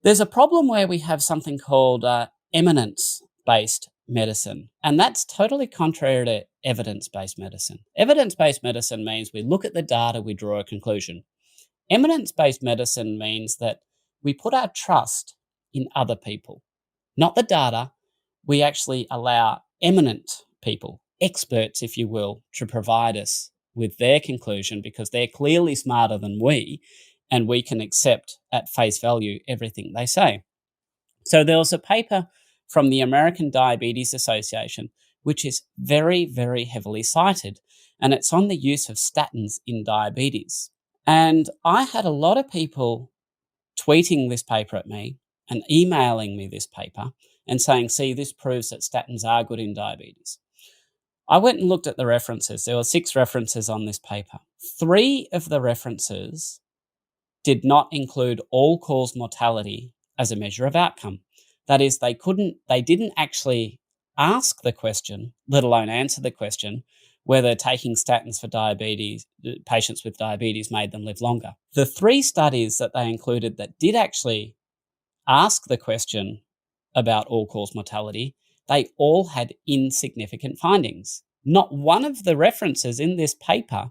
There's a problem where we have something called eminence-based medicine, and that's totally contrary to evidence-based medicine. Evidence-based medicine means we look at the data, we draw a conclusion. Eminence-based medicine means that we put our trust in other people, not the data. We actually allow eminent people, experts, if you will, to provide us with their conclusion because they're clearly smarter than we, and we can accept at face value everything they say. So there was a paper from the American Diabetes Association, which is very, very heavily cited, and it's on the use of statins in diabetes. And I had a lot of people tweeting this paper at me and emailing me this paper and saying, see, this proves that statins are good in diabetes. I went and looked at the references. There were 6 references on this paper. 3 of the references did not include all-cause mortality as a measure of outcome. That is, they didn't actually ask the question, let alone answer the question, whether taking statins for diabetes, patients with diabetes made them live longer. The 3 studies that they included that did actually ask the question about all-cause mortality, they all had insignificant findings. Not one of the references in this paper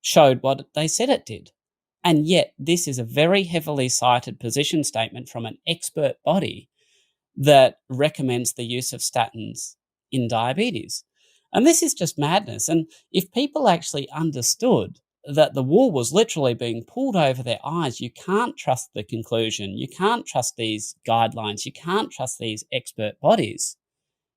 showed what they said it did. And yet, this is a very heavily cited position statement from an expert body that recommends the use of statins in diabetes. And this is just madness. And if people actually understood that the wool was literally being pulled over their eyes, you can't trust the conclusion, you can't trust these guidelines, you can't trust these expert bodies.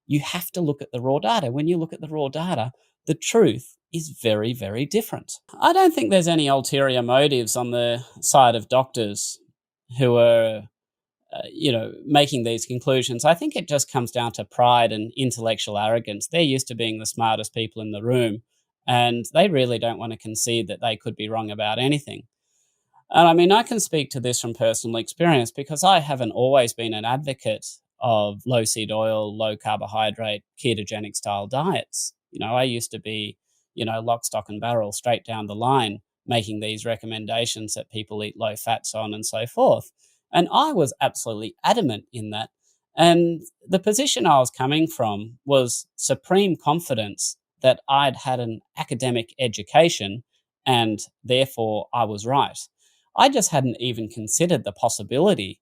You have to look at the raw data. When you look at the raw data, the truth is very, very different. I don't think there's any ulterior motives on the side of doctors who are, making these conclusions. I think it just comes down to pride and intellectual arrogance. They're used to being the smartest people in the room, and they really don't want to concede that they could be wrong about anything. And I mean, I can speak to this from personal experience because I haven't always been an advocate of low seed oil, low carbohydrate, ketogenic style diets. I used to be, lock, stock and barrel straight down the line, making these recommendations that people eat low fat, so on and so forth. And I was absolutely adamant in that. And the position I was coming from was supreme confidence that I'd had an academic education and therefore I was right. I just hadn't even considered the possibility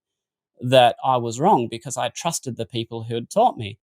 that I was wrong because I trusted the people who had taught me.